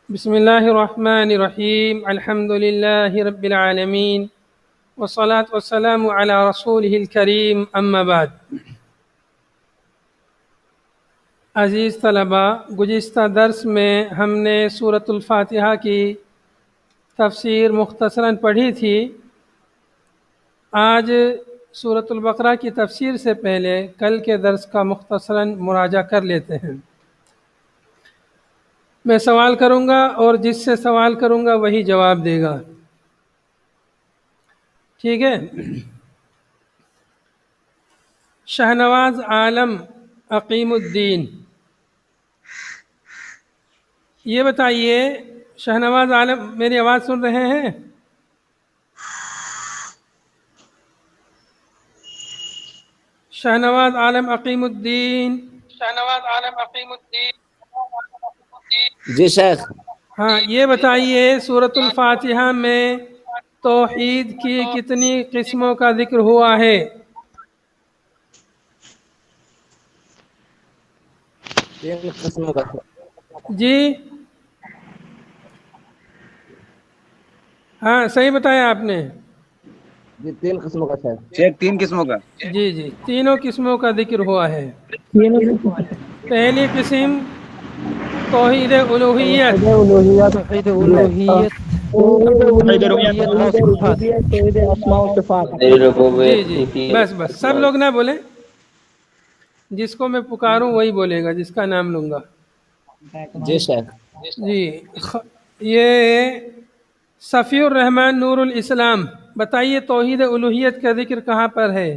بسم اللہ الرحمن الرحیم الحمد للہ رب العالمین والصلاة والسلام علی رسولہ الکریم اما بعد۔ عزیز طلباء، گزشتہ درس میں ہم نے سورۃ الفاتحہ کی تفسیر مختصراً پڑھی تھی۔ آج سورۃ البقرہ کی تفسیر سے پہلے کل کے درس کا مختصراً مراجعہ کر لیتے ہیں۔ میں سوال کروں گا اور جس سے سوال کروں گا وہی جواب دے گا، ٹھیک ہے؟ شہنواز عالم عقیم الدین، یہ بتائیے، شہنواز عالم میری آواز سن رہے ہیں؟ شہنواز عالم عقیم الدین، جی شیخ۔ ہاں یہ بتائیے، سورۃ الفاتحہ میں توحید کی کتنی قسموں کا ذکر ہوا ہے؟ تین قسموں کا۔ جی ہاں صحیح بتایا آپ نے۔ جی تین قسموں کا شیخ۔ شیخ تین قسموں کا۔ جی تینوں قسموں کا ذکر ہوا ہے۔ پہلی قسم توحید الوہیت، توحید الوہیت، توحید ربوبیت اور صفات۔ جی بس سب لوگ نہ بولیں، جس کو میں پکاروں وہی بولے گا، جس کا نام لوں گا۔ جی شیخ۔ جی یہ صفی الرحمن نور الاسلام، بتائیے توحید الوہیت کا ذکر کہاں پر ہے؟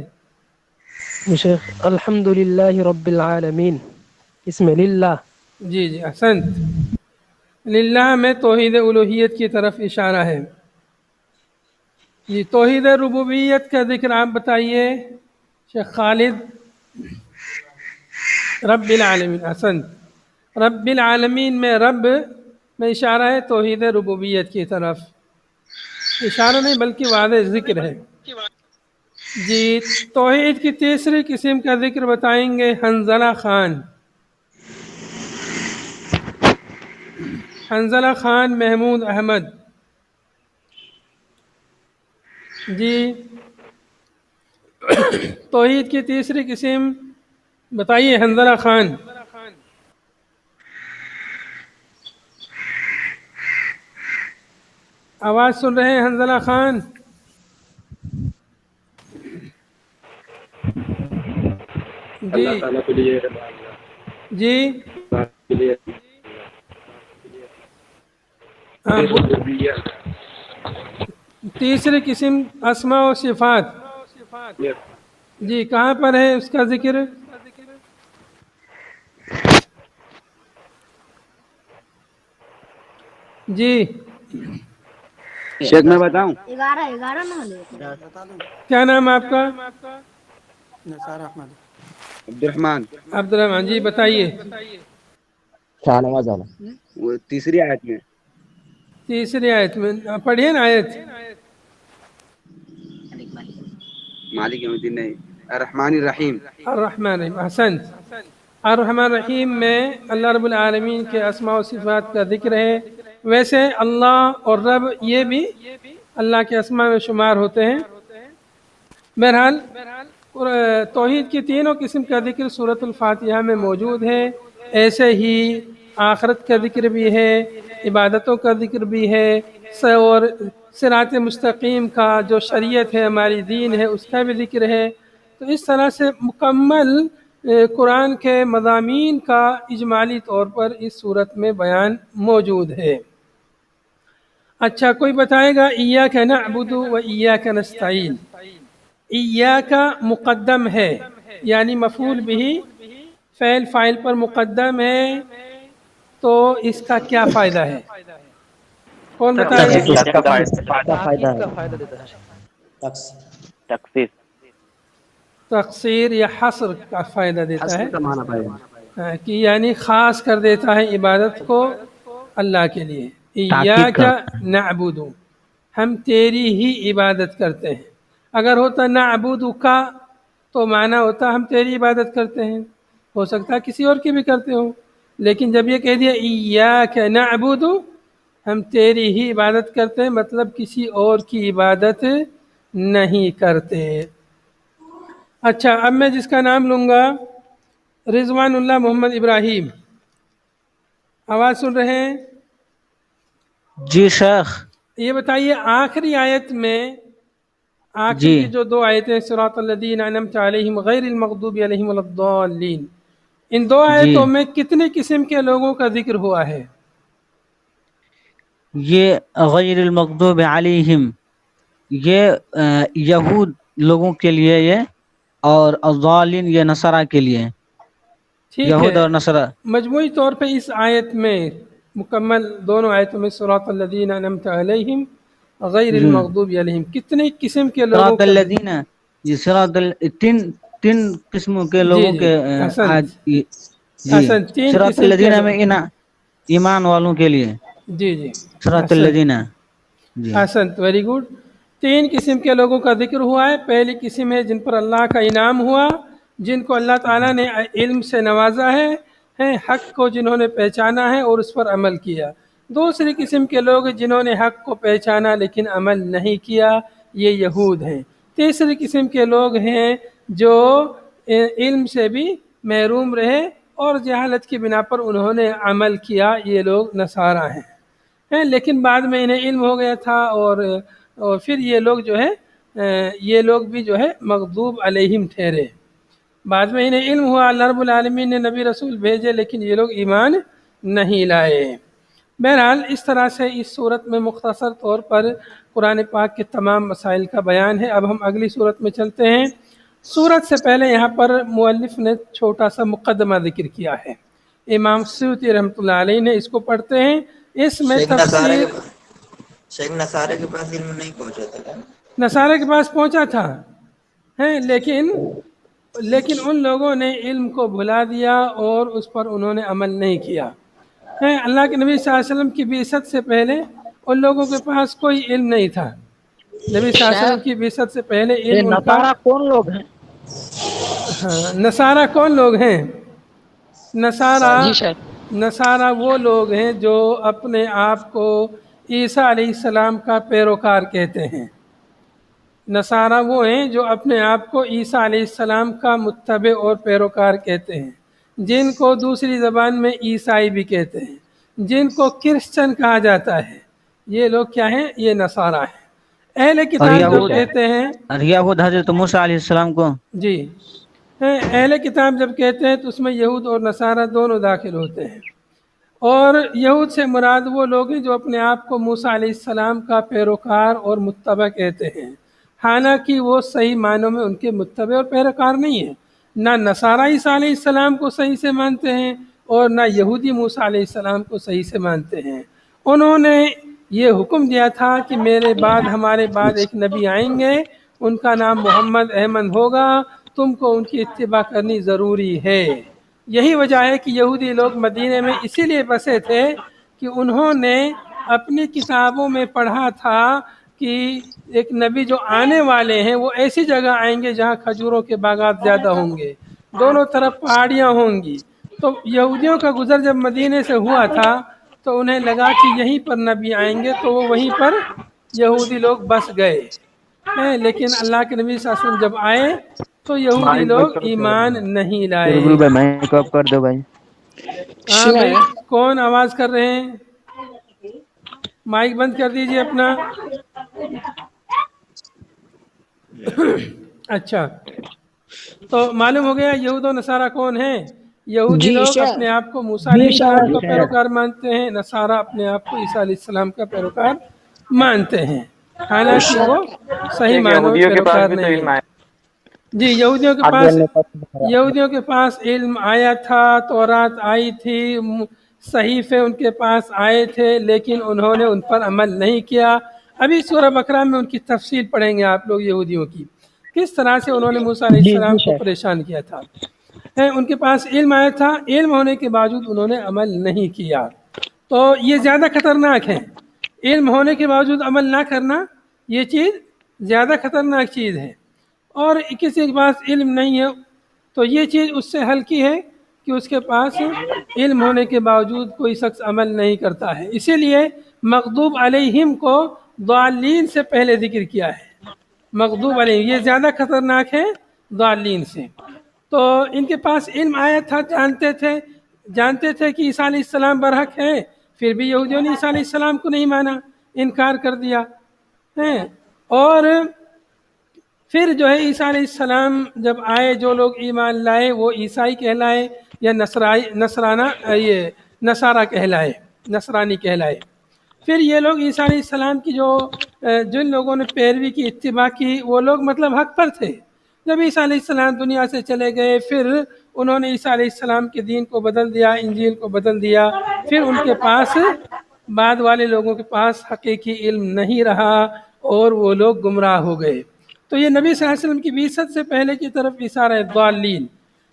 شیخ الحمد للہ رب العالمین، اس میں للہ۔ جی احسنت، للہ میں توحید الوہیت کی طرف اشارہ ہے۔ جی توحید ربوبیت کا ذکر آپ بتائیے شیخ خالد۔ رب العالمین، احسنت، رب العالمین میں رب میں اشارہ ہے توحید ربوبیت کی طرف، اشارہ نہیں بلکہ واضح ذکر ہے۔ جی توحید کی تیسری قسم کا ذکر بتائیں گے حنظلہ خان۔ حنظلہ خان محمود احمد، جی توحید کی تیسری قسم بتائیے حنظلہ خان۔ آواز سن رہے ہیں حنظلہ خان؟ جی جی ہاں تیسری قسم اسماء و صفات، جی کہاں پر ہے اس کا ذکر؟ جی شیخ میں بتاؤں؟ کیا نام ہے آپ کا؟ عبد الرحمن۔ عبد الرحمان، جی بتائیے۔ شاہنواز عالم۔ وہ تیسری آیت میں۔ تیسری آیت میں پڑھیے نا آیت۔ مالک یوم الدین نہیں، الرحمن الرحیم۔ الرحمن الرحیم، احسنت، الرحمن الرحیم میں اللہ رب العالمین کے اسماء و صفات کا ذکر ہے۔ ویسے اللہ اور رب یہ بھی اللہ کے اسماء میں شمار ہوتے ہیں۔ بہرحال توحید کی تینوں قسم کا ذکر سورۃ الفاتحہ میں موجود ہے۔ ایسے ہی آخرت کا ذکر بھی ہے، عبادتوں کا ذکر بھی ہے، اور صراط مستقیم کا جو شریعت ہے، ہماری دین ہے، اس کا بھی ذکر ہے۔ تو اس طرح سے مکمل قرآن کے مضامین کا اجمالی طور پر اس صورت میں بیان موجود ہے۔ اچھا کوئی بتائے گا ایاک نعبد و ایاک نستعین؟ ایاک مقدم ہے، یعنی مفعول بہ فعل فاعل پر مقدم ہے، تو اس کا کیا فائدہ ہے؟ کون بتائے گا؟ فائدہ دیتا ہے۔ تخصیص۔ تقصیر یا حصر کا فائدہ دیتا ہے، حسب کا معنی پائے کہ یعنی خاص کر دیتا ہے عبادت کو اللہ کے لیے۔ ایاک نعبد، ہم تیری ہی عبادت کرتے ہیں۔ اگر ہوتا نعبد کا تو معنی ہوتا ہم تیری عبادت کرتے ہیں، ہو سکتا ہے کسی اور کی بھی کرتے ہوں، لیکن جب یہ کہہ دیا ایاک نعبد، ہم تیری ہی عبادت کرتے ہیں، مطلب کسی اور کی عبادت نہیں کرتے۔ اچھا، اب میں جس کا نام لوں گا رضوان اللہ محمد ابراہیم، آواز سن رہے ہیں؟ جی شیخ۔ یہ بتائیے آخری آیت میں، آخری جی کی جو 2 آیتیں صراط الذین انعمت علیہم غیر المغضوب علیہم ولا الضالین، ان 2 جی آیتوں میں کتنے قسم کے لوگوں کا ذکر ہوا ہے؟ یہ غیر المغضوب علیہم، یہ یہود لوگوں کے لیے یہ، اور الضالین یہ نصارہ کے لیے، ٹھیک یہود ہے، اور نصارہ۔ مجموعی طور پہ اس آیت میں، مکمل دونوں آیتوں میں صراط الذین انعمت علیہم غیر جی المغضوب علیہم، کتنے قسم کے لوگوں صراط کا الذین، جی تین قسموں کے جی لوگوں جی کے احسنت، جی احسنت، 3 صراط قسم کے الذین لوگ، میں ایمان والوں کے لیے، جی جی صراط احسنت، الذین۔ جی احسنت، ویری گڈ۔ 3 قسم کے لوگوں کا ذکر ہوا ہے۔ پہلی قسم ہے جن پر اللہ کا انعام ہوا، جن کو اللہ تعالیٰ نے علم سے نوازا ہے، حق کو جنہوں نے پہچانا ہے اور اس پر عمل کیا۔ دوسری قسم کے لوگ جنہوں نے حق کو پہچانا لیکن عمل نہیں کیا، یہ یہود ہیں۔ تیسری قسم کے لوگ ہیں جو علم سے بھی محروم رہے اور جہالت کی بنا پر انہوں نے عمل کیا، یہ لوگ نصارہ ہیں، لیکن بعد میں انہیں علم ہو گیا تھا، اور پھر یہ لوگ جو ہے یہ لوگ بھی جو ہے مغضوب علیہم ٹھہرے۔ بعد میں انہیں علم ہوا، اللہ رب العالمین نے نبی رسول بھیجے، لیکن یہ لوگ ایمان نہیں لائے۔ بہرحال اس طرح سے اس صورت میں مختصر طور پر قرآن پاک کے تمام مسائل کا بیان ہے۔ اب ہم اگلی صورت میں چلتے ہیں۔ صورت سے پہلے یہاں پر مؤلف نے چھوٹا سا مقدمہ ذکر کیا ہے، امام سیوطی رحمۃ اللہ علیہ نے، اس کو پڑھتے ہیں۔ اس میں تفسیر شیخ نصارہ کے پاس علم نہیں پہنچا تھا کیا؟ نصارہ کے پاس پہنچا تھا، لیکن ان لوگوں نے علم کو بھلا دیا اور اس پر انہوں نے عمل نہیں کیا۔ اللہ کے نبی صلی اللہ علیہ وسلم کی بعثت سے پہلے ان لوگوں کے پاس کوئی علم نہیں تھا۔ نبی صلی اللہ علیہ وسلم کی بعثت سے پہلے یہ علم ان کا، نصارہ کون لوگ ہیں؟ ہاں، نصارہ کون لوگ ہیں؟ جی شیخ۔ نصارہ وہ لوگ ہیں جو اپنے آپ کو عیسیٰ علیہ السلام کا پیروکار کہتے ہیں۔ نصارہ وہ ہیں جو اپنے آپ کو عیسیٰ علیہ السلام کا متبع اور پیروکار کہتے ہیں، جن کو دوسری زبان میں عیسائی بھی کہتے ہیں، جن کو کرسچن کہا جاتا ہے۔ یہ لوگ کیا ہیں؟ یہ نصارہ ہیں۔ اہل اور کتاب جب یہود، کہتے ہیں، اور یہود حضرت موسیٰ علیہ السلام کو، جی، اہل کتاب جب کہتے ہیں تو اس میں یہود اور نصارہ دونوں داخل ہوتے ہیں، اور یہود سے مراد وہ لوگ ہیں جو اپنے آپ کو موسیٰ علیہ السلام کا پیروکار اور متبع کہتے ہیں، حالانکہ وہ صحیح معنوں میں ان کے متبع اور پیروکار نہیں ہیں۔ نہ نصارہ عیسیٰ علیہ السلام کو صحیح سے مانتے ہیں اور نہ یہودی موسیٰ علیہ السلام کو صحیح سے مانتے ہیں۔ انہوں نے یہ حکم دیا تھا کہ میرے بعد، ہمارے بعد ایک نبی آئیں گے، ان کا نام محمد احمد ہوگا، تم کو ان کی اتباع کرنی ضروری ہے۔ یہی وجہ ہے کہ یہودی لوگ مدینے میں اسی لیے بسے تھے کہ انہوں نے اپنی کتابوں میں پڑھا تھا کہ ایک نبی جو آنے والے ہیں وہ ایسی جگہ آئیں گے جہاں کھجوروں کے باغات زیادہ ہوں گے، دونوں طرف پہاڑیاں ہوں گی۔ تو یہودیوں کا گزر جب مدینے سے ہوا تھا تو انہیں لگا کہ یہیں پر نبی آئیں گے، تو وہ وہیں پر یہودی لوگ بس گئے ہیں۔ لیکن اللہ کے نبی صلی اللہ علیہ وسلم جب آئے تو یہودی لوگ ایمان نہیں لائے۔ بھائی مائک اپ کر دو بھائی۔ ہاں بھائی، کون آواز کر رہے ہیں؟ مائک بند کر دیجئے اپنا۔ اچھا، تو معلوم ہو گیا یہود و نصارہ کون ہیں۔ یہودی جی لوگ شیخ، اپنے آپ کو موسیٰ علیہ السلام کا پیروکار مانتے ہیں، نصارہ اپنے آپ کو عیسیٰ علیہ السلام کا پیروکار مانتے ہیں، حالانکہ وہ صحیح معنوں میں پیروکار نہیں ہیں۔ جی، یہودیوں کے پاس علم آیا تھا، تورات آئی تھی، صحیفے ان کے پاس آئے تھے، لیکن انہوں نے ان پر عمل نہیں کیا۔ ابھی سورہ بقرہ میں ان کی تفصیل پڑھیں گے آپ لوگ یہودیوں کی، کس طرح سے انہوں نے موسیٰ علیہ جی جی السلام کو شیخ۔ پریشان کیا تھا۔ ان کے پاس علم آیا تھا، علم ہونے کے باوجود انہوں نے عمل نہیں کیا، تو یہ زیادہ خطرناک ہے۔ علم ہونے کے باوجود عمل نہ کرنا، یہ چیز زیادہ خطرناک چیز ہے، اور کسی کے پاس علم نہیں ہے تو یہ چیز اس سے ہلکی ہے کہ اس کے پاس علم ہونے کے باوجود کوئی شخص عمل نہیں کرتا ہے. اسی لیے مغضوب علیہم کو ضالین سے پہلے ذکر کیا ہے. مغضوب علیہم یہ زیادہ خطرناک ہے ضالین سے. تو ان کے پاس علم آیا تھا، جانتے تھے کہ عیسیٰ علیہ السلام برحق ہے، پھر بھی یہودیوں نے عیسیٰ علیہ السلام کو نہیں مانا، انکار کر دیا ہے. اور پھر جو ہے عیسیٰ علیہ السلام جب آئے، جو لوگ ایمان لائے وہ عیسائی کہلائے یا نصارہ کہلائے، نصرانی کہلائے. پھر یہ لوگ عیسیٰ علیہ السلام کی جن لوگوں نے پیروی کی، اتباع کی، وہ لوگ مطلب حق پر تھے. جب عیسیٰ علیہ السلام دنیا سے چلے گئے، پھر انہوں نے عیسیٰ علیہ السلام کے دین کو بدل دیا، انجیل کو بدل دیا. پھر ان کے پاس، بعد والے لوگوں کے پاس حقیقی علم نہیں رہا اور وہ لوگ گمراہ ہو گئے. تو یہ نبی صلی اللہ علیہ وسلم کی بعثت سے پہلے کی طرف اشارہ ہے، ضالین.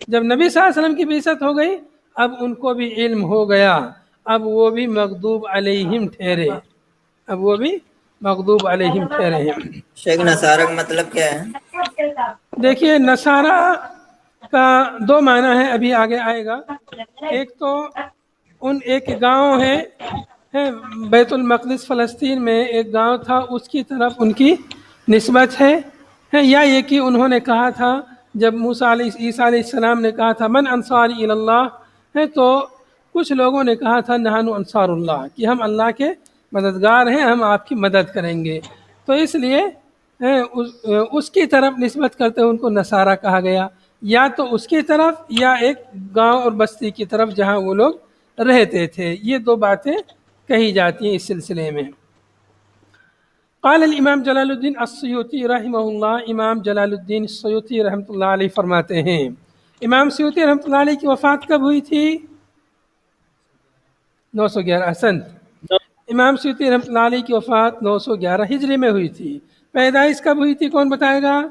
جب نبی صلی اللہ علیہ وسلم کی بعثت ہو گئی، اب ان کو بھی علم ہو گیا، اب وہ بھی مغضوب علیہم ٹھہرے، اب وہ بھی مغضوب علیہم ٹھہرے ہیں. شیخ نصارہ کا مطلب کیا ہے؟ دیکھیے نصارہ کا دو معنی ہے، ابھی آگے آئے گا. ایک تو ایک گاؤں ہے بیت المقدس فلسطین میں، ایک گاؤں تھا، اس کی طرف ان کی نسبت ہے. یا یہ کہ انہوں نے کہا تھا، جب عیسیٰ علیہ السلام نے کہا تھا من انصاری الی اللہ، تو کچھ لوگوں نے کہا تھا نحن انصار اللہ، کہ ہم اللہ کے مددگار ہیں، ہم آپ کی مدد کریں گے. تو اس لیے اس کی طرف نسبت کرتے ہوئے ان کو نصارہ کہا گیا، یا تو اس کی طرف یا ایک گاؤں اور بستی کی طرف جہاں وہ لوگ رہتے تھے. یہ دو باتیں کہی جاتی ہیں اس سلسلے میں. قال الامام جلال الدین السیوطی رحمہ اللہ، امام جلال الدین السیوطی رحمۃ اللہ علیہ فرماتے ہیں. امام سیوطی رحمۃ اللہ علیہ کی وفات کب ہوئی تھی؟ 911. احسنت. امام سیوطی رحمۃ اللہ علیہ کی وفات 911 ہجری میں ہوئی تھی. پیدائش کب ہوئی تھی، کون بتائے گا؟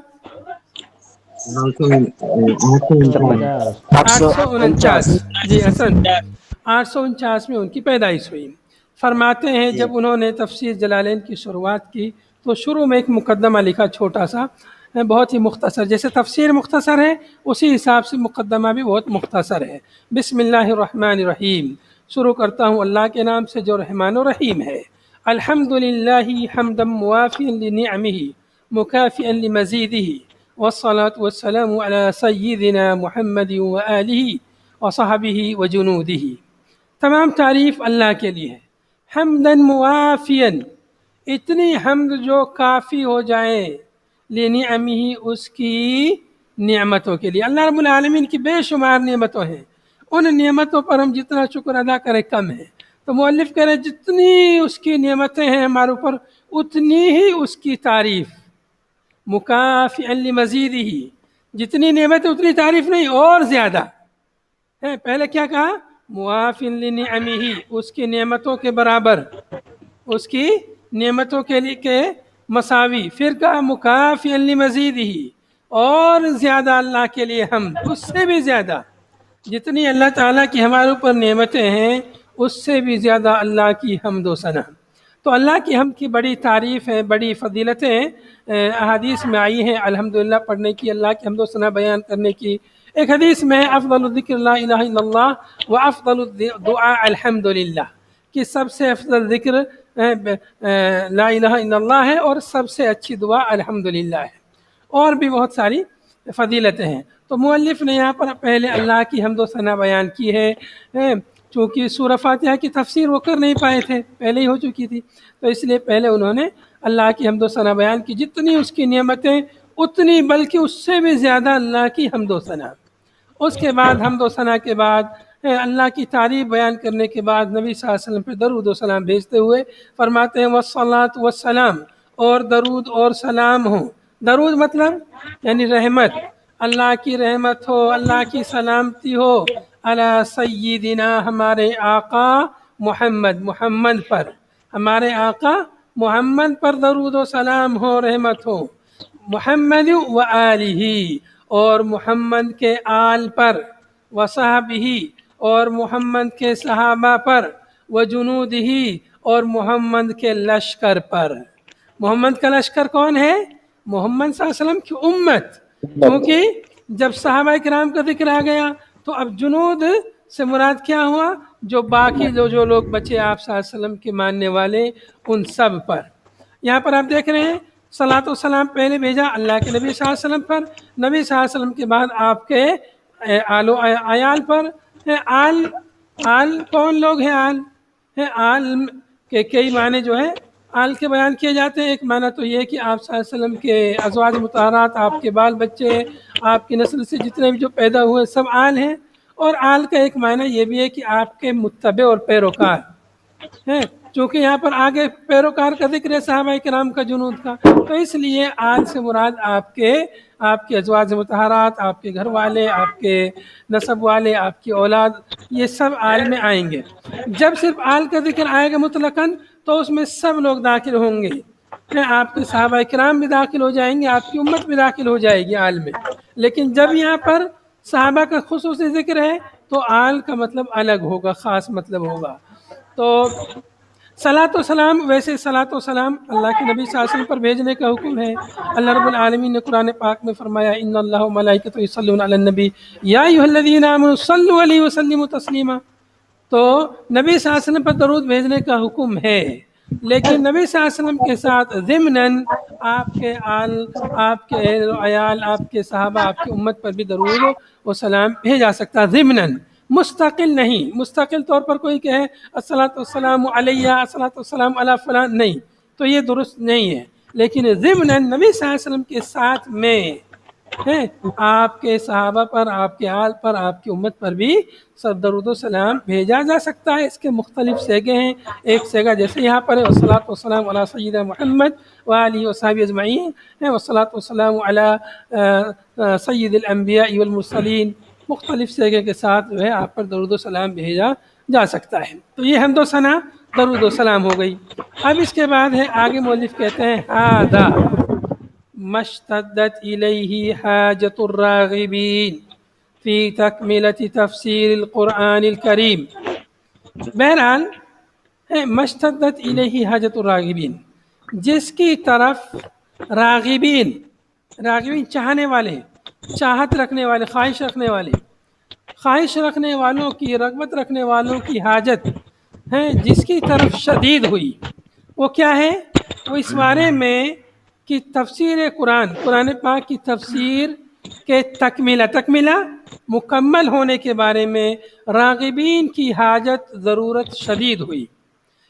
849. جی حسن، 849 میں ان کی پیدائش ہوئی. فرماتے ہیں جب انہوں نے تفسیر جلالین کی شروعات کی تو شروع میں ایک مقدمہ لکھا، چھوٹا سا، بہت ہی مختصر. جیسے تفسیر مختصر ہے اسی حساب سے مقدمہ بھی بہت مختصر ہے. بسم اللہ الرحمن الرحیم، شروع کرتا ہوں اللہ کے نام سے جو رحمان و رحیم ہے. الحمد للہ حمدا موافیا لنعمہ مکافئا لمزیدہ، والصلاة والسلام علی سیدنا محمد وآلہ وصحبہ وجنودہ. تمام تعریف اللہ کے لیے ہے. حمدن موافیا، اتنی حمد جو کافی ہو جائے، لنعمہ، اس کی نعمتوں کے لیے. اللہ رب العالمین کی بے شمار نعمتوں ہیں، ان نعمتوں پر ہم جتنا شکر ادا کریں کم ہے. تو مؤلف کہہ رہے جتنی اس کی نعمتیں ہیں ہمارے اوپر، اتنی ہی اس کی تعریف. مکافئا لمزیدہ، جتنی نعمتیں اتنی تعریف نہیں، اور زیادہ. پہلے کیا کہا؟ موافٍ لنعمہ، اس کی نعمتوں کے برابر، اس کی نعمتوں کے لیے کے مساوی. پھر کہا مکافئا لمزیدہ، اور زیادہ اللہ کے لیے حمد، اس سے بھی زیادہ. جتنی اللہ تعالیٰ کی ہمارے اوپر نعمتیں ہیں اس سے بھی زیادہ اللہ کی حمد و ثنا. تو اللہ کی حمد کی بڑی تعریف ہے، بڑی فضیلتیں احادیث میں آئی ہیں الحمدللہ پڑھنے کی، اللہ کی حمد و ثنا بیان کرنے کی. ایک حدیث میں افضل الذکر لا الہ الا اللہ و افضل الدعاء الحمدللہ، کہ سب سے افضل ذکر لا الہ الا اللہ ہے اور سب سے اچھی دعا الحمدللہ ہے. اور بھی بہت ساری فضیلتیں ہیں. تو مؤلف نے یہاں پر پہلے اللہ کی حمد و ثنا بیان کی ہے، چونکہ سورہ فاتحہ کی تفسیر وہ کر نہیں پائے تھے، پہلے ہی ہو چکی تھی، تو اس لیے پہلے انہوں نے اللہ کی حمد و ثنا بیان کی. جتنی اس کی نعمتیں اتنی، بلکہ اس سے بھی زیادہ اللہ کی حمد و ثنا. اس کے بعد حمد و ثنا کے بعد اللہ کی تعریف بیان کرنے کے بعد نبی صلی اللہ علیہ وسلم پہ درود و سلام بھیجتے ہوئے فرماتے ہیں والصلاۃ والسلام، اور درود اور سلام ہو. درود مطلب یعنی رحمت، اللہ کی رحمت ہو، اللہ کی سلامتی ہو، علی سیدنا، ہمارے آقا محمد پر، ہمارے آقا محمد پر درود و سلام ہو، رحمت ہو. محمد و آلہ، اور محمد کے آل پر، وصحبہ، اور محمد کے صحابہ پر، وجنودہ، اور محمد کے لشکر پر. محمد کا لشکر کون ہے؟ محمد صلی اللہ علیہ وسلم کی امت. کیونکہ جب صحابہ کرام کا ذکر آ گیا تو اب جنود سے مراد کیا ہوا؟ جو باقی جو لوگ بچے آپ صلی اللہ علیہ وسلم کے ماننے والے ان سب پر۔ یہاں پر آپ دیکھ رہے ہیں صلاۃ و سلام پہلے بھیجا اللہ کے نبی صلی اللہ علیہ وسلم پر، نبی صلی اللہ علیہ وسلم کے بعد آپ کے آل و عیال پر۔ آل کون لوگ ہیں؟ آل ہے، آل کے کئی معنی جو ہے آل کے بیان کیے جاتے ہیں۔ ایک معنی تو یہ کہ آپ صلی اللہ علیہ وسلم کے ازواج مطہرات، آپ کے بال بچے، آپ کی نسل سے جتنے بھی جو پیدا ہوئے سب آل ہیں، اور آل کا ایک معنی یہ بھی ہے کہ آپ کے متبع اور پیروکار ہیں، چونکہ یہاں پر آگے پیروکار کا ذکر ہے صحابہ کرام کا، جنود کا، تو اس لیے آل سے مراد آپ کے ازواج مطہرات، آپ کے گھر والے، آپ کے نسب والے، آپ کی اولاد، یہ سب آل میں آئیں گے۔ جب صرف آل کا ذکر آئے گا مطلقاً تو اس میں سب لوگ داخل ہوں گے، آپ کے صحابہ کرام بھی داخل ہو جائیں گے، آپ کی امت بھی داخل ہو جائے گی آل میں۔ لیکن جب یہاں پر صحابہ کا خصوصی ذکر ہے تو آل کا مطلب الگ ہوگا، خاص مطلب ہوگا۔ تو صلاۃ و سلام، ویسے صلاۃ و سلام اللہ کے نبی صلی اللہ علیہ وسلم پر بھیجنے کا حکم ہے۔ اللہ رب العالمین نے قرآن پاک میں فرمایا ان اللہ و ملائکتہ یصلون علی النبی یا ایھا الذین آمنوا صلوا علیہ وسلموا تسلیما۔ تو نبی صلی اللہ علیہ وسلم پر درود بھیجنے کا حکم ہے، لیکن نبی صلی اللہ علیہ وسلم کے ساتھ ضمناً آپ کے آل، آپ کے اہل و عیال، آپ کے صحابہ، آپ کی امت پر بھی درود و سلام بھیجا سکتا ہے، ضمناً، مستقل نہیں۔ مستقل طور پر کوئی کہے الصلاۃ والسلام علیہ، الصلاۃ والسلام علی فلان، نہیں، تو یہ درست نہیں ہے۔ لیکن ضمناً نبی صلی اللہ علیہ وسلم کے ساتھ میں آپ کے صحابہ پر، آپ کے آل پر، آپ کی امت پر بھی سب درود و سلام بھیجا جا سکتا ہے۔ اس کے مختلف سیگے ہیں۔ ایک سیگا جیسے یہاں پر ہے والصلاۃ والسلام علی سیدنا محمد وآلہ وصحبہ اجمعین، والصلاۃ والسلام علی سید الانبیاء والمرسلین، مختلف سیگے کے ساتھ جو ہے آپ پر درود و سلام بھیجا جا سکتا ہے۔ تو یہ حمد و ثنا درود و سلام ہو گئی۔ اب اس کے بعد ہے آگے مؤلف کہتے ہیں ھذا مشتدت الیہ حاجت الراغبین فی تکملۃ تفسیر القرآن الکریم۔ بہرحال مشتدت الیہ حاجت الراغبین، جس کی طرف راغبین، راغبین چاہنے والے، چاہت رکھنے والے، خواہش رکھنے والے، خواہش رکھنے والوں کی، رغبت رکھنے والوں کی حاجت ہے، جس کی طرف شدید ہوئی، وہ کیا ہے؟ وہ اس بارے میں کہ تفسیر قرآن پاک کی تفسیر کے تکملہ مکمل ہونے کے بارے میں راغبین کی حاجت، ضرورت شدید ہوئی۔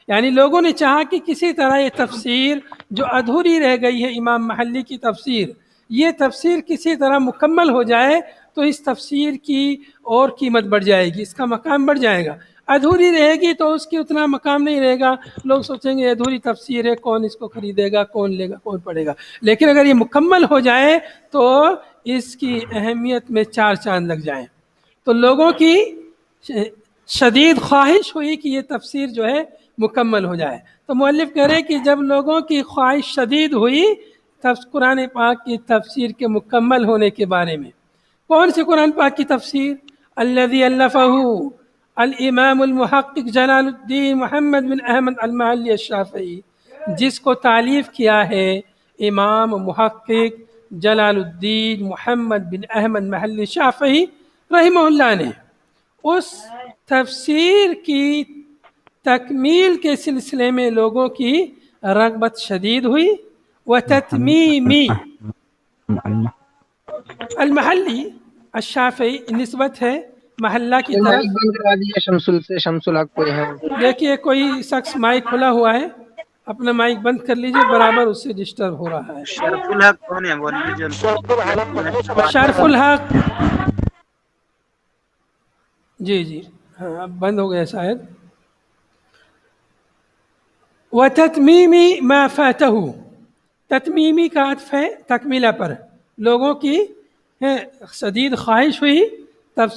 یعنی لوگوں نے چاہا کہ کسی طرح یہ تفسیر جو ادھوری رہ گئی ہے، امام محلی کی تفسیر، یہ تفسیر کسی طرح مکمل ہو جائے تو اس تفسیر کی اور قیمت بڑھ جائے گی، اس کا مقام بڑھ جائے گا۔ ادھوری رہے گی تو اس کی اتنا مقام نہیں رہے گا، لوگ سوچیں گے ادھوری تفسیر ہے، کون اس کو خریدے گا، کون لے گا، کون پڑھے گا۔ لیکن اگر یہ مکمل ہو جائے تو اس کی اہمیت میں چار چاند لگ جائیں۔ تو لوگوں کی شدید خواہش ہوئی کہ یہ تفسیر جو ہے مکمل ہو جائے۔ تو مؤلف کہہ رہے کہ جب لوگوں کی خواہش شدید ہوئی قرآن پاک کی تفسیر کے مکمل ہونے کے بارے میں، کون سی قرآن پاک کی تفسیر؟ الذی الفہ الامام المحقق جلال الدین محمد بن احمد المحلی الشافعی، جس کو تالیف کیا ہے امام محقق جلال الدین محمد بن احمد محلی الشافعی رحمہ اللہ نے۔ اس تفسیر کی تکمیل کے سلسلے میں لوگوں کی رغبت شدید ہوئی۔ وتتمیمی، المحلی الشافعی نسبت ہے محلہ کی طرف۔ بند کرا دیا شمس الحق کوئی ہے؟ دیکھیے کوئی شخص مائک کھلا ہوا ہے، اپنا مائک بند کر لیجئے، برابر اس سے ڈسٹرب ہو رہا ہے۔ شرف الحق کون ہے بول لیجیے؟ شرف الحق، جی ہاں اب بند ہو گیا شاید۔ وتتمیمی ما فاتہ، تتمیمی کا عطف ہے تکمیلہ پر۔ لوگوں کی شدید خواہش ہوئی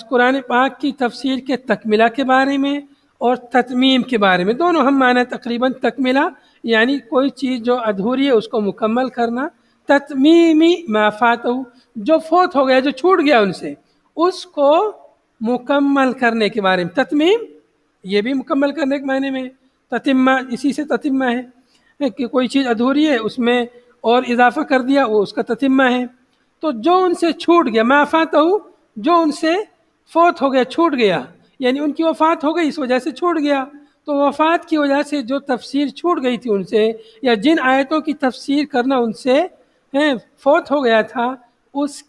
قرآن پاک کی تفسیر کے تکمیلہ کے بارے میں اور تتمیم کے بارے میں، دونوں ہم معنی تقریباً۔ تکمیلہ یعنی کوئی چیز جو ادھوری ہے اس کو مکمل کرنا، تتمیمی ما فاتہ جو فوت ہو گیا، جو چھوٹ گیا ان سے، اس کو مکمل کرنے کے بارے میں۔ تتمیم یہ بھی مکمل کرنے کے معنی میں، تتمہ اسی سے تتمہ ہے کہ کوئی چیز ادھوری ہے اس میں اور اضافہ کر دیا، وہ اس کا تتمہ ہے۔ تو جو ان سے چھوٹ گیا، ما فاتہ جو ان سے فوت ہو گیا، چھوٹ گیا، یعنی ان کی وفات ہو گئی اس وجہ سے چھوٹ گیا. تو وفات کی وجہ سے جو تفسیر چھوٹ گئی تھی ان سے، یا جن آیتوں کی تفسیر کرنا ان سے فوت ہو گیا تھا، اس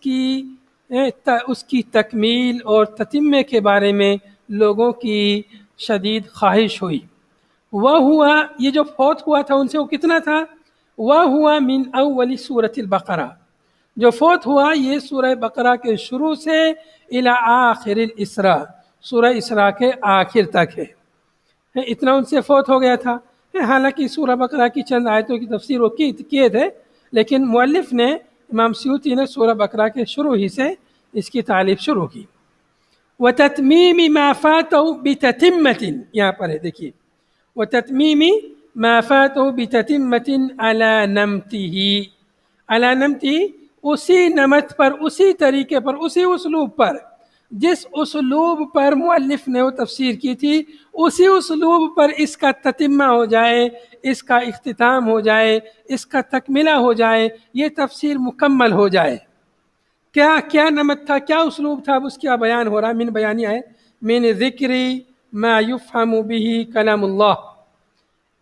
کی تکمیل اور تتمے کے بارے میں لوگوں کی شدید خواہش ہوئی. وہ ہوا، یہ جو فوت ہوا تھا ان سے وہ کتنا تھا؟ وہ ہوا من اول سورۃ البقرہ، جو فوت ہوا یہ سورہ بقرہ کے شروع سے الی آخر الاسراء، سورہ اسراء کے آخر تک ہے. اتنا ان سے فوت ہو گیا تھا. حالانکہ سورہ بقرہ کی چند آیتوں کی تفسیر وہ کیے تھے، لیکن مؤلف نے، امام سیوطی نے سورہ بقرہ کے شروع ہی سے اس کی تعلیف شروع کی. وَتَتْمِيمِ مَا فَاتَهُ بِتَتِمَّةٍ، یہاں پر ہے دیکھیے، وَتَتْمِيمِ مَا فَاتَهُ بِتَتِمَّةٍ عَلَى نَمْتِهِ، عَلَى نَمْتِهِ، اسی نمت پر، اسی طریقے پر، اسی اسلوب پر، جس اسلوب پر مؤلف نے وہ تفسیر کی تھی، اسی اسلوب پر اس کا تتمہ ہو جائے، اس کا اختتام ہو جائے، اس کا تکملہ ہو جائے، یہ تفسیر مکمل ہو جائے. کیا نمت تھا، کیا اسلوب تھا، اب اس کا بیان ہو رہا. من بیانی ہے، من ذکر ما یفہم بہ کلام اللہ،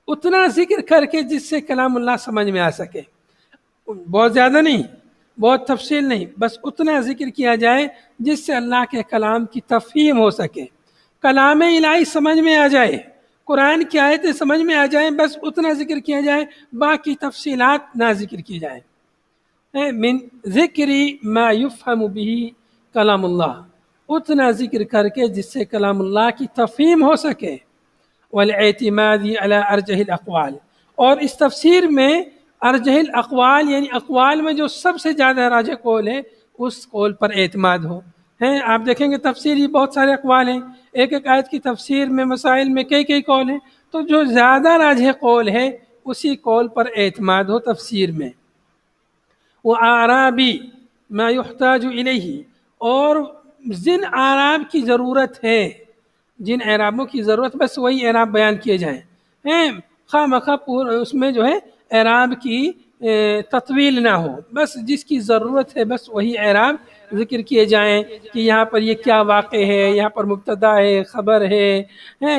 اتنا ذکر کر کے جس سے کلام اللہ سمجھ میں آ سکے. بہت زیادہ نہیں، بہت تفصیل نہیں، بس اتنا ذکر کیا جائے جس سے اللہ کے کلام کی تفہیم ہو سکے، کلام الہی سمجھ میں آ جائے، قرآن کی آیتیں سمجھ میں آ جائیں، بس اتنا ذکر کیا جائے، باقی تفصیلات نہ ذکر کی جائیں. من ذکر ما یفہم بہ کلام اللہ، اتنا ذکر کر کے جس سے کلام اللہ کی تفہیم ہو سکے. والاعتماد علی ارجح الاقوال، اور اس تفسیر میں ارجح الاقوال یعنی اقوال میں جو سب سے زیادہ راجح قول ہے اس قول پر اعتماد ہو. آپ دیکھیں گے تفسیر بہت سارے اقوال ہیں، ایک ایک آیت کی تفسیر میں مسائل میں کئی قول ہیں، تو جو زیادہ راجح قول ہے اسی قول پر اعتماد ہو تفسیر میں. وَأَعْرَابِ مَا يُحْتَاجُ إِلَيْهِ، اور جن اعراب کی ضرورت ہے، جن اعرابوں کی ضرورت، بس وہی اعراب بیان کیے جائیں. خواہ مخواہ اس میں جو ہے اعراب کی تطویل نہ ہو، بس جس کی ضرورت ہے بس وہی اعراب ذکر کیے جائیں کہ یہاں پر یہ کیا واقع ہے، یہاں پر مبتدا ہے، خبر ہے،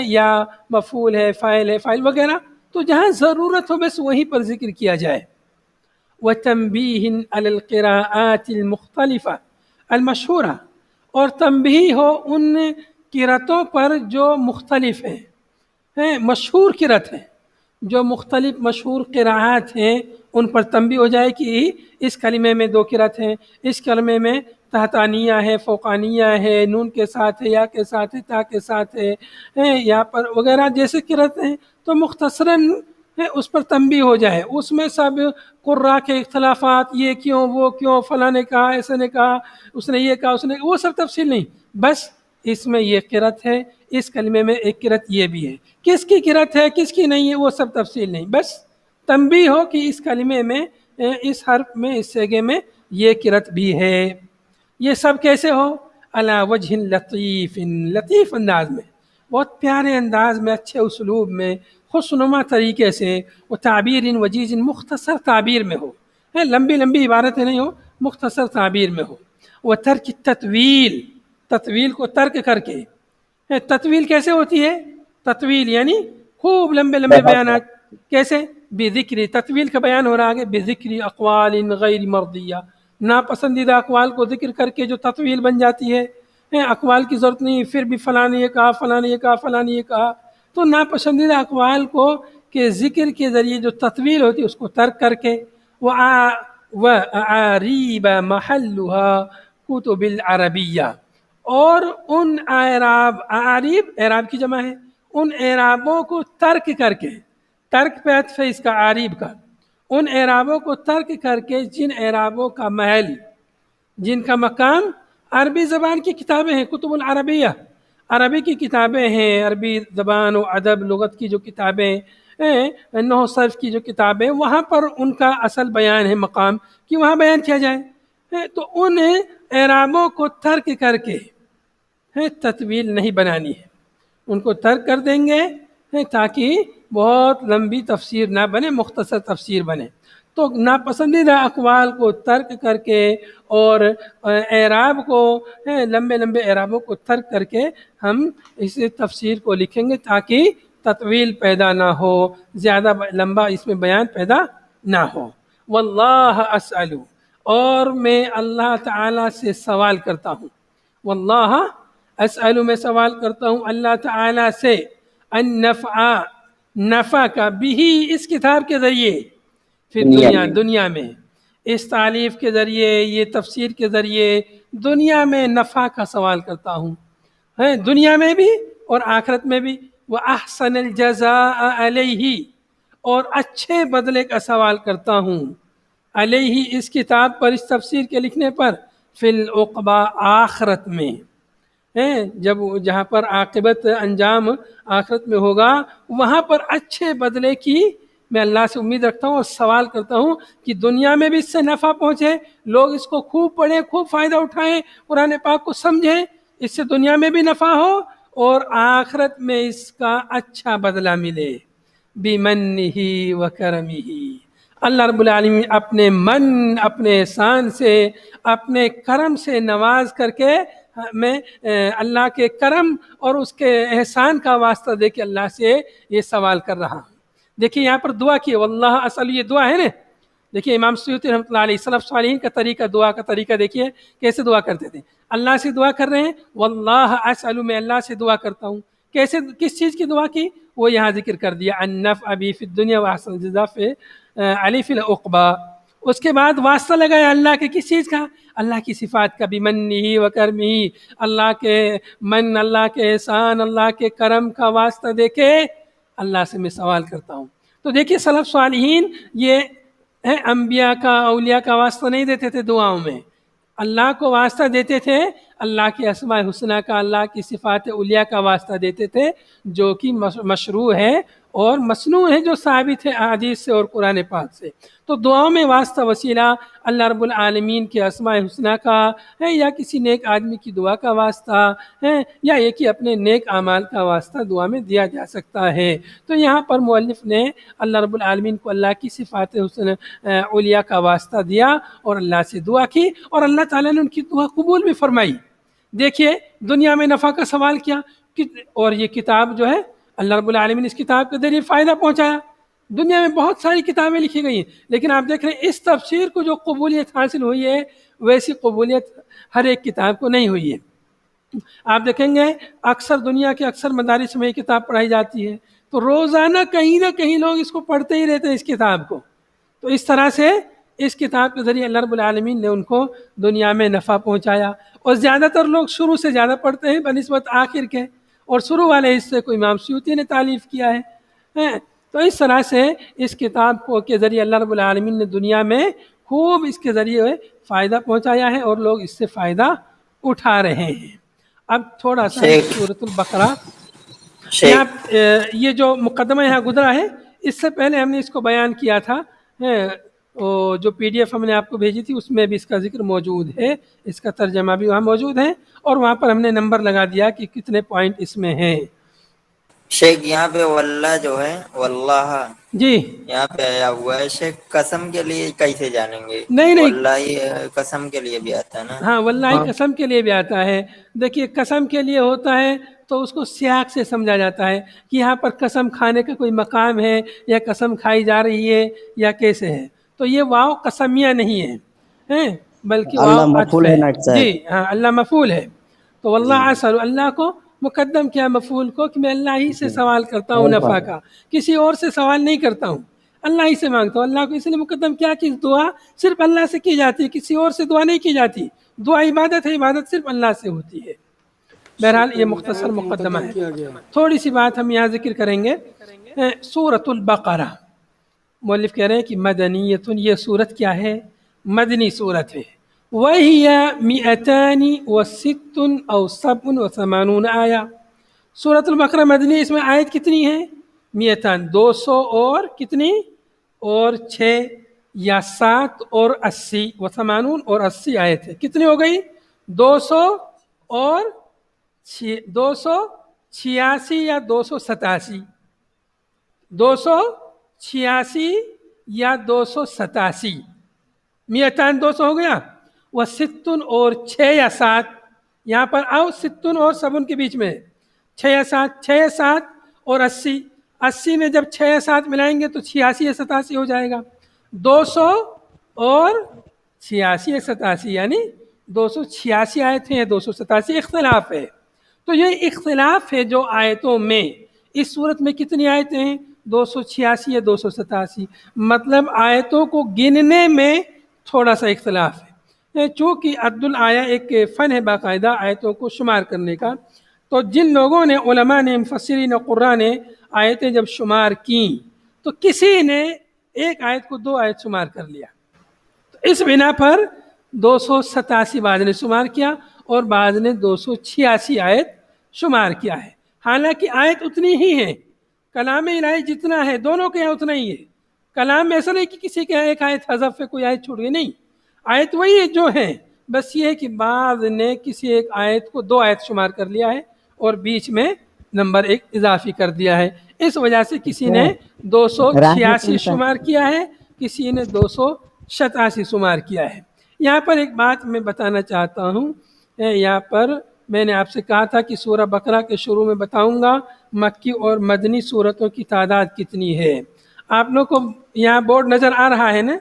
یا مفعول ہے، فاعل ہے، فاعل وغیرہ، تو جہاں ضرورت ہو بس وہیں پر ذکر کیا جائے. وَتَنْبِيهٍ عَلَى الْقِرَاءَاتِ الْمُخْتَلِفَةِ الْمَشْهُورَةِ، اور تنبیہ ہو ان قرأتوں پر جو مختلف ہیں، مشہور قرأت ہیں، جو مختلف مشہور قراءات ہیں ان پر تنبیہ ہو جائے کہ اس کلمے میں 2 قرأت ہیں، اس کلمے میں تحتانیہ ہے، فوقانیہ ہے، نون کے ساتھ ہے، یا کے ساتھ ہے، تا کے ساتھ ہے، یہاں پر وغیرہ جیسے قرأت ہیں، تو مختصراً اس پر تنبیہ ہو جائے. اس میں سب قراء کے اختلافات، یہ کیوں، وہ کیوں، فلاں نے کہا، ایسے نے کہا، اس نے یہ کہا، اس نے، وہ سب تفصیل نہیں، بس اس میں یہ قرأت ہے، اس کلمے میں ایک قرأت یہ بھی ہے، کس کی قرأت ہے کس کی نہیں ہے وہ سب تفصیل نہیں، بس تنبیہ ہو کہ اس کلمے میں، اس حرف میں، اس صیغے میں یہ قرأت بھی ہے. یہ سب کیسے ہو؟ علی وجہ لطیف، لطیف انداز میں، بہت پیارے انداز میں، اچھے اسلوب میں، خوشنما طریقے سے، وہ تعبیر وجیز، مختصر تعبیر میں ہو، لمبی عبارتیں نہیں ہو، مختصر تعبیر میں ہو. وہ ترک تطویل، تطویل کو ترک کر کے. تطویل کیسے ہوتی ہے؟ تطویل یعنی خوب لمبے بیانات. کیسے؟ بذکر، تطویل کا بیان ہو رہا ہے بذکر اقوال غیر مرضیہ، ناپسندیدہ اقوال کو ذکر کر کے جو تطویل بن جاتی ہے. اقوال کی ضرورت نہیں، پھر بھی فلاں نے یہ کہا، فلاں نے یہ کہا، فلاں نے یہ کہا، تو ناپسندیدہ اقوال کو کے ذکر کے ذریعے جو تطویل ہوتی ہے اس کو ترک کر کے. وَأَعَارِيبَ مَحَلُّهَا کتب العربیہ، اور ان اعراب اعراب کی جمع ہے، ان اعرابوں کو ترک کر کے، ترک پہ عطف ہے اس کا عاریب کا، ان اعرابوں کو ترک کر کے جن اعرابوں کا محل، جن کا مقام عربی زبان کی کتابیں ہیں، کتب العربیہ، عربی کی کتابیں ہیں، عربی زبان و ادب لغت کی جو کتابیں، نحو صرف کی جو کتابیں، وہاں پر ان کا اصل بیان ہے، مقام کہ وہاں بیان کیا جائے. تو ان اعرابوں کو ترک کر کے تطویل نہیں بنانی ہے، ان کو ترک کر دیں گے تاکہ بہت لمبی تفسیر نہ بنے، مختصر تفسیر بنے. تو ناپسندیدہ اقوال کو ترک کر کے اور اعراب کو لمبے لمبے اعرابوں کو ترک کر کے ہم اس تفسیر کو لکھیں گے تاکہ تطویل پیدا نہ ہو، زیادہ لمبا اس میں بیان پیدا نہ ہو۔ واللہ اسأل، اور میں اللہ تعالیٰ سے سوال کرتا ہوں، واللہ اسأل میں سوال کرتا ہوں اللہ تعالیٰ سے، النفع نفع کا، بھی اس کتاب کے ذریعے، پھر دنیا میں اس تعلیف کے ذریعے، یہ تفسیر کے ذریعے دنیا میں نفع کا سوال کرتا ہوں، دنیا میں بھی اور آخرت میں بھی، وَأَحْسَنَ الْجَزَاءَ عَلَيْهِ، اور اچھے بدلے کا سوال کرتا ہوں، علیہ اس کتاب پر، اس تفسیر کے لکھنے پر، فی العقبہ آخرت میں، جب جہاں پر عاقبت انجام آخرت میں ہوگا وہاں پر اچھے بدلے کی میں اللہ سے امید رکھتا ہوں اور سوال کرتا ہوں کہ دنیا میں بھی اس سے نفع پہنچے، لوگ اس کو خوب پڑھیں، خوب فائدہ اٹھائیں، قرآن پاک کو سمجھیں، اس سے دنیا میں بھی نفع ہو اور آخرت میں اس کا اچھا بدلہ ملے، بِمَنِّهِ وَكَرَمِهِ، اللہ رب العالمین اپنے من، اپنے احسان سے، اپنے کرم سے نواز کر کے، میں اللہ کے کرم اور اس کے احسان کا واسطہ دے کے اللہ سے یہ سوال کر رہا ہوں۔ دیکھیے یہاں پر دعا کی، واللہ اسأل، یہ دعا ہے نا۔ دیکھیے امام سیوطی رحمۃ اللہ علیہ، سلف صالحین کا طریقہ، دعا کا طریقہ دیکھیے کیسے دعا کرتے تھے۔ اللہ سے دعا کر رہے ہیں، واللہ اسأل، میں اللہ سے دعا کرتا ہوں، کیسے، کس چیز کی دعا کی وہ یہاں ذکر کر دیا، النفع بی فی الدنیا واحسن الجزاء فی علی فی العقبہ، اس کے بعد واسطہ لگایا اللہ کے کس چیز کا، اللہ کی صفات کا، بمنہ و کرمہ، اللہ کے من، اللہ کے احسان، اللہ کے کرم کا واسطہ دے کے اللہ سے میں سوال کرتا ہوں۔ تو دیکھیے سلف صالحین یہ انبیاء کا، اولیاء کا واسطہ نہیں دیتے تھے دعاؤں میں، اللہ کو واسطہ دیتے تھے، اللہ کے اسماء حسنہ کا، اللہ کی صفات اولیاء کا واسطہ دیتے تھے، جو کہ مشروع ہے اور مسنون ہے، جو ثابت ہے احادیث سے اور قرآن پاک سے۔ تو دعاؤں میں واسطہ وسیلہ اللہ رب العالمین کے اسماء حسنہ کا ہے، یا کسی نیک آدمی کی دعا کا واسطہ ہے، یا یہ کہ اپنے نیک اعمال کا واسطہ دعا میں دیا جا سکتا ہے۔ تو یہاں پر مؤلف نے اللہ رب العالمین کو اللہ کی صفات حسن اولیاء کا واسطہ دیا اور اللہ سے دعا کی، اور اللہ تعالیٰ نے ان کی دعا قبول بھی فرمائی۔ دیکھیے دنیا میں نفع کا سوال کیا، اور یہ کتاب جو ہے اللہ رب العالمین اس کتاب کے ذریعے فائدہ پہنچایا۔ دنیا میں بہت ساری کتابیں لکھی گئی ہیں، لیکن آپ دیکھ رہے ہیں اس تفسیر کو جو قبولیت حاصل ہوئی ہے ویسی قبولیت ہر ایک کتاب کو نہیں ہوئی ہے۔ آپ دیکھیں گے اکثر دنیا کے اکثر مدارس میں یہ کتاب پڑھائی جاتی ہے، تو روزانہ کہیں نہ کہیں لوگ اس کو پڑھتے ہی رہتے ہیں اس کتاب کو۔ تو اس طرح سے اس کتاب کے ذریعے اللہ رب العالمین نے ان کو دنیا میں نفع پہنچایا، اور زیادہ تر لوگ شروع سے زیادہ پڑھتے ہیں بنسبت آخر کے، اور شروع والے حصے کو امام سیوطی نے تالیف کیا ہے۔ تو اس طرح سے اس کتاب کو کے ذریعے اللہ رب العالمین نے دنیا میں خوب اس کے ذریعے فائدہ پہنچایا ہے، اور لوگ اس سے فائدہ اٹھا رہے ہیں۔ اب تھوڑا سا سورۃ البقرہ، یہ جو مقدمہ یہاں گزرا ہے، اس سے پہلے ہم نے اس کو بیان کیا تھا، جو پی ڈی ایف ہم نے آپ کو بھیجی تھی اس میں بھی اس کا ذکر موجود ہے، اس کا ترجمہ بھی وہاں موجود ہے، اور وہاں پر ہم نے نمبر لگا دیا کہ کتنے پوائنٹ اس میں ہیں۔ شیخ یہاں پہ واللہ جو ہے، واللہ جی یہاں پہ آیا ہوا ہے، شیخ قسم کے لیے کیسے جانیں گے؟ نہیں واللہ قسم کے لیے بھی آتا ہے نا؟ ہاں، واللہ قسم کے لیے بھی آتا ہے۔ دیکھیے قسم کے لیے ہوتا ہے تو اس کو سیاق سے سمجھا جاتا ہے کہ یہاں پر قسم کھانے کا کوئی مقام ہے، یا قسم کھائی جا رہی ہے، یا کیسے ہے۔ تو یہ واو قسمیہ نہیں ہے، بلکہ واو عطف ہے۔ جی ہاں، اللہ مفعول ہے، تو واللہ اسأل، اللہ کو مقدم کیا مفعول کو، کہ میں اللہ ہی سے سوال کرتا ہوں نفع کا، کسی اور سے سوال نہیں کرتا ہوں، اللہ ہی سے مانگتا ہوں۔ اللہ کو اس لیے مقدم کیا کہ دعا صرف اللہ سے کی جاتی ہے، کسی اور سے دعا نہیں کی جاتی۔ دعا عبادت ہے، عبادت صرف اللہ سے ہوتی ہے۔ بہرحال یہ مختصر مقدمہ ہے۔ تھوڑی سی بات ہم یہاں ذکر کریں گے۔ سورۃ البقرہ، مؤلف کہہ رہے ہیں کہ مدنیۃ، یہ سورت کیا ہے؟ مدنی سورت ہے۔ وَهِيَ 206 أو 87 آیا۔ سورۃ البقرہ مدنی، اس میں آیت کتنی ہیں؟ 200 اور کتنی؟ اور 6 یا 7 اور 80، و 80 اور 80 آیت ہے۔ کتنی ہو گئی؟ 200 اور 286 یا 287، 286 یا 287؟ میتان 200 ہو گیا، وہ ستن اور 6 یا 7، یہاں پر او ستن اور سبن کے بیچ میں 6 یا 7، 6 یا 7 اور 80، 80 میں جب 6 یا 7 ملائیں گے تو 86 یا 87 ہو جائے گا، 200 اور 86 یا 87 یعنی 286 آیتیں ہیں، 287 اختلاف ہے۔ تو یہ اختلاف ہے جو آیتوں میں، اس صورت میں کتنی آیتیں ہیں؟ 286 یا 287، مطلب آیتوں کو گننے میں تھوڑا سا اختلاف ہے۔ چونکہ عد الآیہ ایک فن ہے باقاعدہ آیتوں کو شمار کرنے کا، تو جن لوگوں نے، علماء نے، مفسرین قراء نے آیتیں جب شمار کیں تو کسی نے ایک آیت کو 2 آیت شمار کر لیا، تو اس بنا پر 287 بعض نے شمار کیا اور بعض نے 286 آیت شمار کیا ہے۔ حالانکہ آیت اتنی ہی ہے، کلام الہی جتنا ہے دونوں کے یہاں اتنا ہی ہے۔ کلام میں ایسا نہیں کہ کسی کے ایک آیت حذف ہے، کوئی آیت چھوٹ گئی، نہیں، آیت وہی ہے جو ہے، بس یہ ہے کہ بعض نے کسی ایک آیت کو 2 آیت شمار کر لیا ہے اور بیچ میں نمبر 1 اضافی کر دیا ہے، اس وجہ سے کسی نے 286 شمار کیا ہے، کسی نے 287 شمار کیا ہے۔ یہاں پر ایک بات میں بتانا چاہتا ہوں، یہاں پر میں نے آپ سے کہا تھا کہ سورہ بقرہ کے شروع میں بتاؤں گا مکی اور مدنی صورتوں کی تعداد کتنی ہے۔ آپ لوگ کو یہاں بورڈ نظر آ رہا ہے نا؟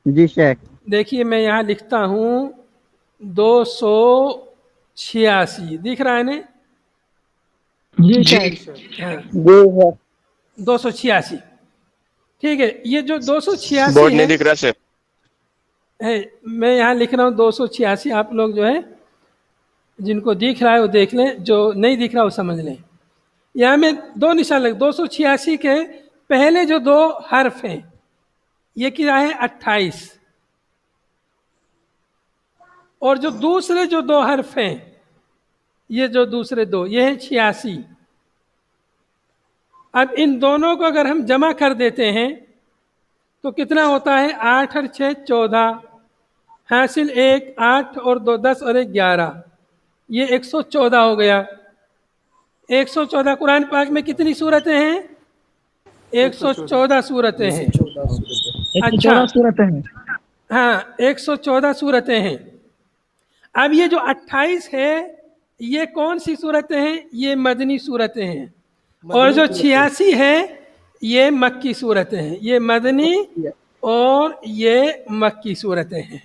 جی شیخ۔ دیکھیے میں یہاں لکھتا ہوں 286، دکھ رہا ہے نا؟ جی شیخ۔ ہاں، جی 286، ٹھیک ہے۔ یہ جو 286 بورڈ نہیں ہے دکھ رہا سر۔ میں یہاں لکھ رہا ہوں 286، آپ لوگ جو ہے جن کو دکھ رہا ہے وہ دیکھ لیں، جو نہیں دکھ رہا وہ سمجھ لیں۔ یہاں میں 2 نشان لگ، 286 کے پہلے جو 2 حرف ہیں یہ کیا ہے؟ 28، اور جو دوسرے جو 2 حرف ہیں یہ جو دوسرے 2 یہ ہیں 86۔ اب ان دونوں کو اگر ہم جمع کر دیتے ہیں تو کتنا ہوتا ہے؟ 8 اور 6 14، حاصل 1، 8 اور 2 10 اور 1 11، یہ 114 ہو گیا۔ 114 قرآن پاک میں کتنی صورتیں ہیں؟ 114 صورتیں ہیں۔ اچھا، 114 صورتیں ہیں۔ ہاں 114 صورتیں ہیں۔ اب یہ جو 28 ہے یہ کون سی صورتیں ہیں؟ یہ مدنی صورتیں ہیں، اور جو 86 ہے یہ مکی صورتیں ہیں، یہ مدنی اور یہ مکی صورتیں ہیں۔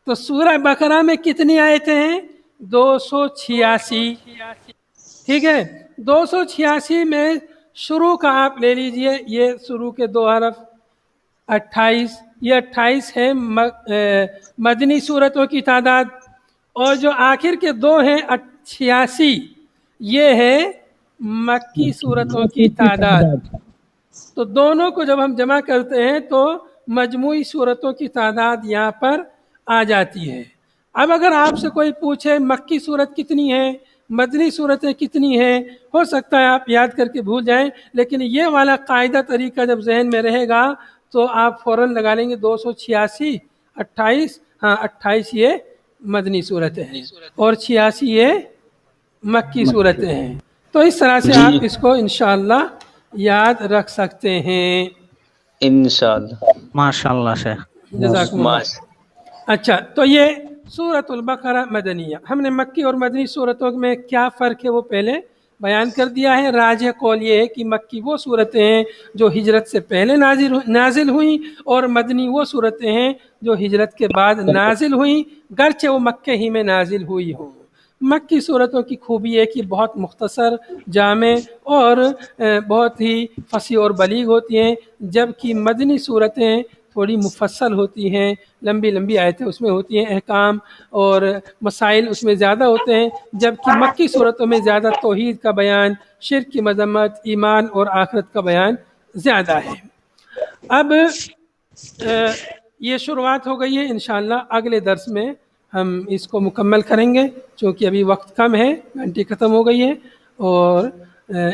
تو سورہ بقرہ میں کتنی آیتیں ہیں؟ 286، ٹھیک ہے۔ 286 میں شروع کا آپ لے لیجئے، یہ شروع کے 2 حرف 28، یہ 28 ہے مدنی صورتوں کی تعداد، اور جو آخر کے 2 ہیں 86 یہ ہے مکی صورتوں کی تعداد۔ تو دونوں کو جب ہم جمع کرتے ہیں تو مجموعی صورتوں کی تعداد یہاں پر آ جاتی ہے۔ اب اگر آپ سے کوئی پوچھے مکی صورت کتنی ہے، مدنی صورتیں کتنی ہیں، ہو سکتا ہے آپ یاد کر کے بھول جائیں، لیکن یہ والا قاعدہ طریقہ جب ذہن میں رہے گا تو آپ فوراً لگا لیں گے 286 28، ہاں 28 یہ مدنی صورتیں ہیں اور 86 یہ مکی صورتیں ہیں۔ تو اس طرح سے آپ اس کو انشاءاللہ یاد رکھ سکتے ہیں انشاءاللہ۔ ماشاء اللہ شیخ۔ جزاکم اللہ۔ اچھا، تو یہ سورۃ البقرہ مدنیہ، ہم نے مکی اور مدنی صورتوں میں کیا فرق ہے وہ پہلے بیان کر دیا ہے۔ راجح قول یہ ہے کہ مکی وہ صورتیں ہیں جو ہجرت سے پہلے نازل ہوئیں، اور مدنی وہ صورتیں ہیں جو ہجرت کے بعد نازل ہوئیں گرچہ وہ مکہ ہی میں نازل ہوئی ہوں۔ مکی صورتوں کی خوبی ہے کہ بہت مختصر، جامع اور بہت ہی فصیح اور بلیغ ہوتی ہیں، جبکہ مدنی صورتیں تھوڑی مفصل ہوتی ہیں، لمبی لمبی آیتیں اس میں ہوتی ہیں، احکام اور مسائل اس میں زیادہ ہوتے ہیں، جبکہ مکی صورتوں میں زیادہ توحید کا بیان، شرک کی مذمت، ایمان اور آخرت کا بیان زیادہ ہے۔ اب یہ شروعات ہو گئی ہے، انشاءاللہ اگلے درس میں ہم اس کو مکمل کریں گے، چونکہ ابھی وقت کم ہے، گھنٹی ختم ہو گئی ہے، اور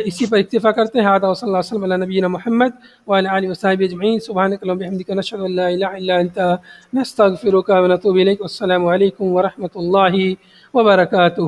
اسی پر اکتفا کرتے ہیں۔ ھذا وصلی اللہ وسلم علی نبینا محمد وعلی آلہ وصحبہ اجمعین۔ سبحانک اللہم وبحمدک، نشہد ان لا الہ الا انت، نستغفرک ونتوب الیک۔ السلام علیکم ورحمۃ اللہ وبرکاتہ۔